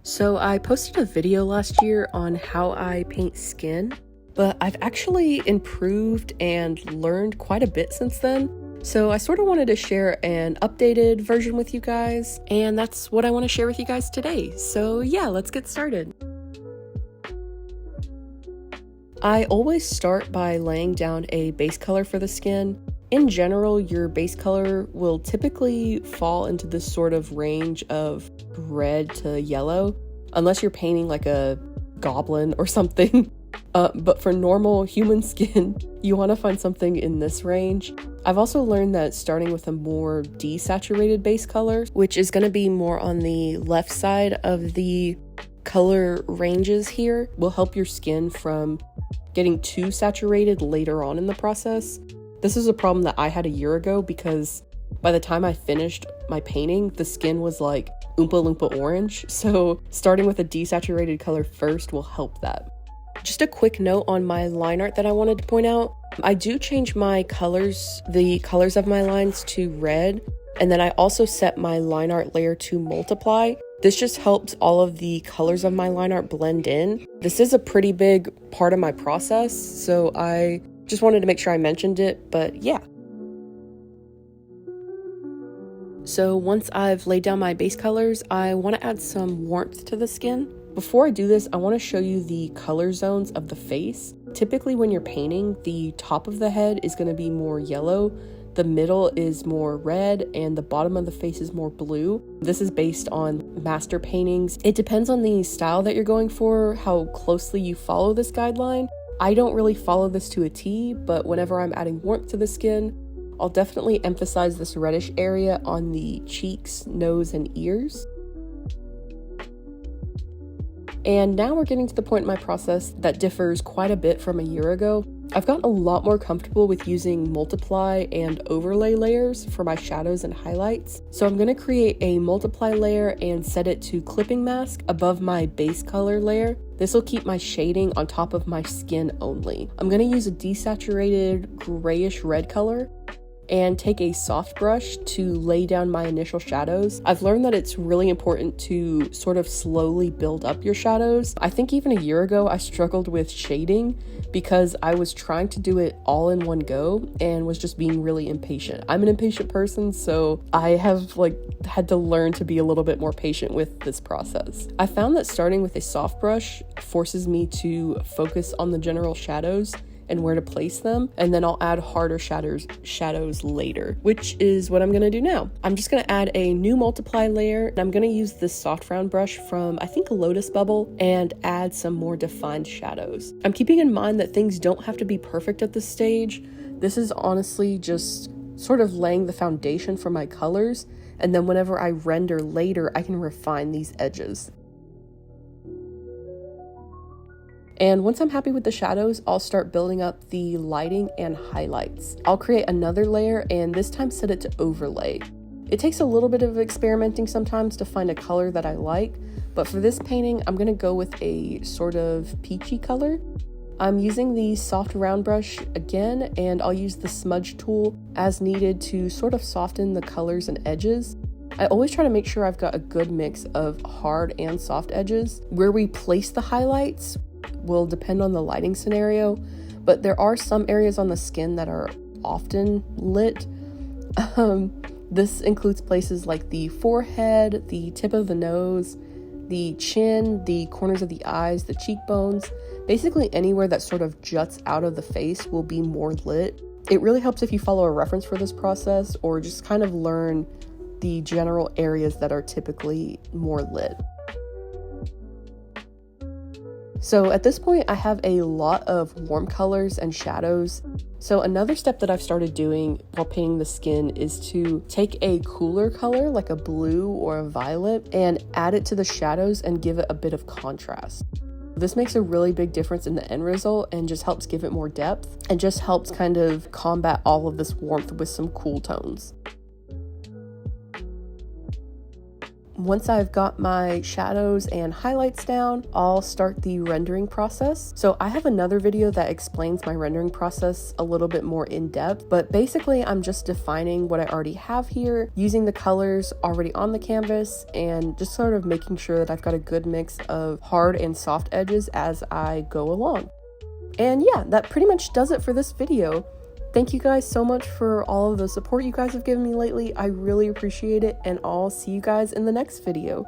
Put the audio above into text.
So I posted a video last year on how I paint skin, but I've actually improved and learned quite a bit since then. So I sort of wanted to share an updated version with you guys, and that's what I want to share with you guys today. So yeah, let's get started. I always start by laying down a base color for the skin. In general, your base color will typically fall into this sort of range of red to yellow, unless you're painting like a goblin or something. But for normal human skin, you want to find something in this range. I've also learned that starting with a more desaturated base color, which is going to be more on the left side of the color ranges here, will help your skin from getting too saturated later on in the process. This is a problem that I had a year ago because by the time I finished my painting, the skin was like Oompa Loompa orange. So starting with a desaturated color first will help that. Just a quick note on my line art that I wanted to point out. I do change my colors, the colors of my lines to red, and then I also set my line art layer to multiply. This just helps all of the colors of my line art blend in. This is a pretty big part of my process, so I just wanted to make sure I mentioned it, but yeah. So once I've laid down my base colors, I want to add some warmth to the skin. Before I do this, I want to show you the color zones of the face. Typically when you're painting, the top of the head is going to be more yellow, the middle is more red, and the bottom of the face is more blue. This is based on master paintings. It depends on the style that you're going for, how closely you follow this guideline. I don't really follow this to a T, but whenever I'm adding warmth to the skin, I'll definitely emphasize this reddish area on the cheeks, nose, and ears. And now we're getting to the point in my process that differs quite a bit from a year ago. I've gotten a lot more comfortable with using multiply and overlay layers for my shadows and highlights. So I'm going to create a multiply layer and set it to clipping mask above my base color layer. This will keep my shading on top of my skin only. I'm going to use a desaturated grayish red color and take a soft brush to lay down my initial shadows. I've learned that it's really important to sort of slowly build up your shadows. I think even a year ago I struggled with shading because I was trying to do it all in one go and was just being really impatient. I'm an impatient person, so I have had to learn to be a little bit more patient with this process. I found that starting with a soft brush forces me to focus on the general shadows and where to place them, and then I'll add harder shadows later, which is what I'm gonna do now. I'm just gonna add a new multiply layer, and I'm gonna use this soft round brush from, I think, Lotus Bubble, and add some more defined shadows. I'm keeping in mind that things don't have to be perfect at this stage. This is honestly just sort of laying the foundation for my colors, and then whenever I render later, I can refine these edges. And once I'm happy with the shadows, I'll start building up the lighting and highlights. I'll create another layer and this time set it to overlay. It takes a little bit of experimenting sometimes to find a color that I like, but for this painting, I'm gonna go with a sort of peachy color. I'm using the soft round brush again, and I'll use the smudge tool as needed to sort of soften the colors and edges. I always try to make sure I've got a good mix of hard and soft edges. Where we place the highlights will depend on the lighting scenario, but there are some areas on the skin that are often lit. This includes places like the forehead, the tip of the nose, the chin, the corners of the eyes, the cheekbones. Basically anywhere that sort of juts out of the face will be more lit. It really helps if you follow a reference for this process or just kind of learn the general areas that are typically more lit. So at this point, I have a lot of warm colors and shadows. So another step that I've started doing while painting the skin is to take a cooler color, like a blue or a violet, and add it to the shadows and give it a bit of contrast. This makes a really big difference in the end result and just helps give it more depth and just helps kind of combat all of this warmth with some cool tones. Once I've got my shadows and highlights down, I'll start the rendering process. So I have another video that explains my rendering process a little bit more in depth, but basically I'm just defining what I already have here, using the colors already on the canvas, and just sort of making sure that I've got a good mix of hard and soft edges as I go along. And yeah, that pretty much does it for this video. Thank you guys so much for all of the support you guys have given me lately. I really appreciate it, and I'll see you guys in the next video.